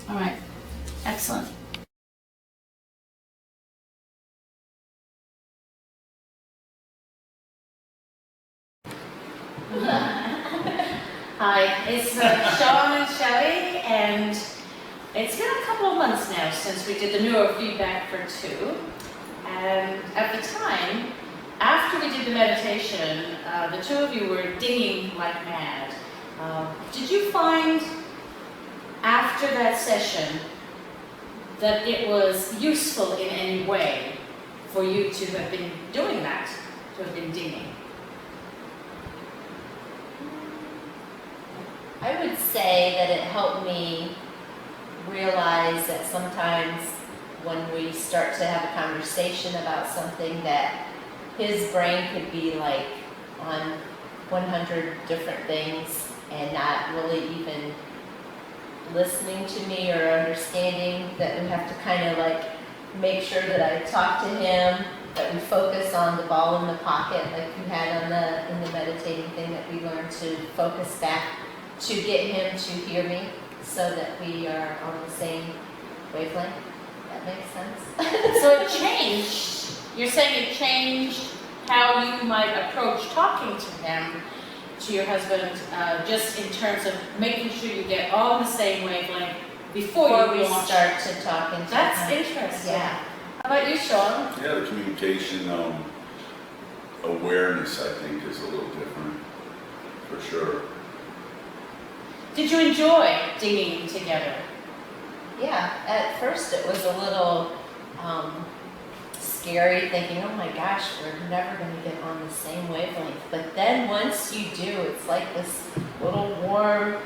All right, excellent. Hi, it's Sean and Shelley, and it's been a couple of months now since we did the neurofeedback for 2. And at the time, after we did the meditation, the 2 of you were dinging like mad. Did you find after that session that it was useful in any way for you to have been doing that, to have been dinging? I would say that it helped me realize that sometimes when we start to have a conversation about something, that his brain could be like on 100 different things and not really even listening to me or understanding, that we have to kind of like make sure that I talk to him, that we focus on the ball in the pocket like you had on in the meditating thing, that we learn to focus back to get him to hear me so that we are on the same wavelength. That makes sense? So it changed. You're saying it changed how you might approach talking to him, to your husband, just in terms of making sure you get all the same wavelength before we launch. start to talk into That's him. interesting. Yeah. How about you, Sean? Yeah, the communication awareness, I think, is a little different, for sure. Did you enjoy dinging together? Yeah, at first it was a little scary, thinking, oh my gosh, we're never going to get on the same wavelength. But then once you do, it's like this little warm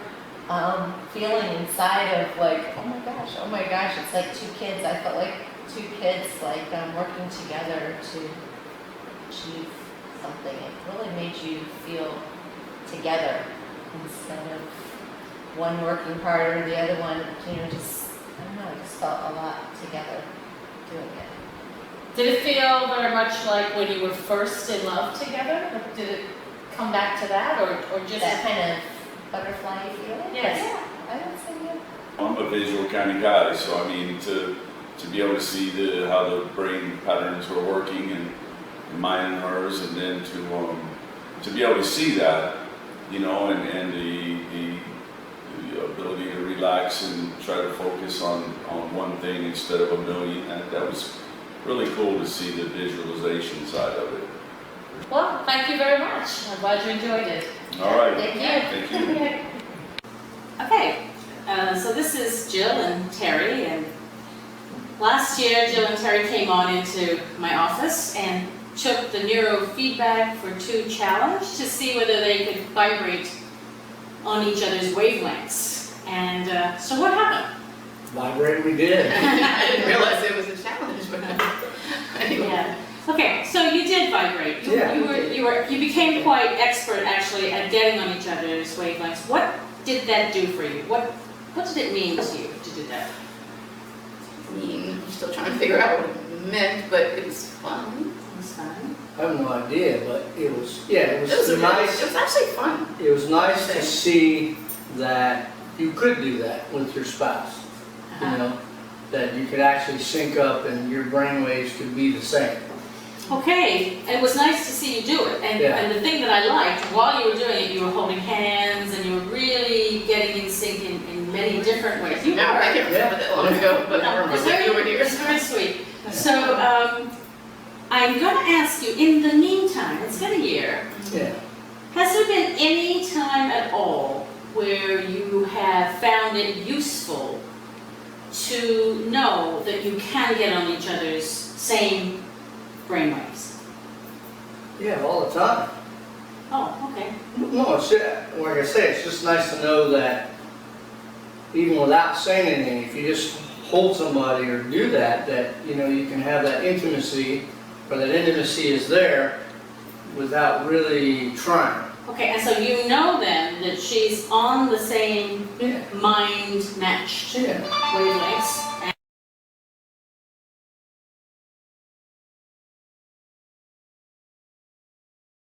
feeling inside of like, oh my gosh, it's like 2 kids. I felt like 2 kids like working together to achieve something. It really made you feel together instead of one working harder, the other one, just, I don't know, I just felt a lot together doing it. Did it feel very much like when you were first in love together? Or did it come back to that, or just That kind of butterfly feeling? Yes. Yeah, I would say yeah. I'm a visual kind of guy, so I mean, to be able to see how the brain patterns were working in mine and hers, and then to be able to see that, and the ability to relax and try to focus on one thing instead of a million. And that was really cool to see the visualization side of it. Well, thank you very much. I'm glad you enjoyed it. All right. Thank you. Thank you. Okay, so this is Jill and Terry, and last year Jill and Terry came on into my office and took the neurofeedback for 2 challenge to see whether they could vibrate on each other's wavelengths. And so what happened? Vibrate we did. I didn't realize it was a challenge, but anyway. Yeah. Okay, so you did vibrate. Yeah. You became quite expert actually at getting on each other's wavelengths. What did that do for you? What did it mean to you to do that? I mean, I'm still trying to figure out what it meant, but it was fun. It was fun. I have no idea, but it was, it was It nice. was actually fun. It was nice to see that you could do that with your spouse. That you could actually sync up and your brainwaves could be the same. Okay, it was nice to see you do it. And the thing that I liked, while you were doing it, you were holding hands and you were really getting in sync in many different ways. You Now, were. I can't remember that long ago, but I remember It's that you were here. it's very sweet. So I'm going to ask you, in the meantime, it's been a year, Yeah. has there been any time at all where you have found it useful to know that you can get on each other's same brainwaves? Yeah, all the time. Oh, okay. No, it's, like I say, it's just nice to know that even without saying anything, if you just hold somebody or do that, you can have that intimacy, or that intimacy is there without really trying. Okay, and so you know then that she's on the same Yeah. mind-matched Yeah. wavelengths,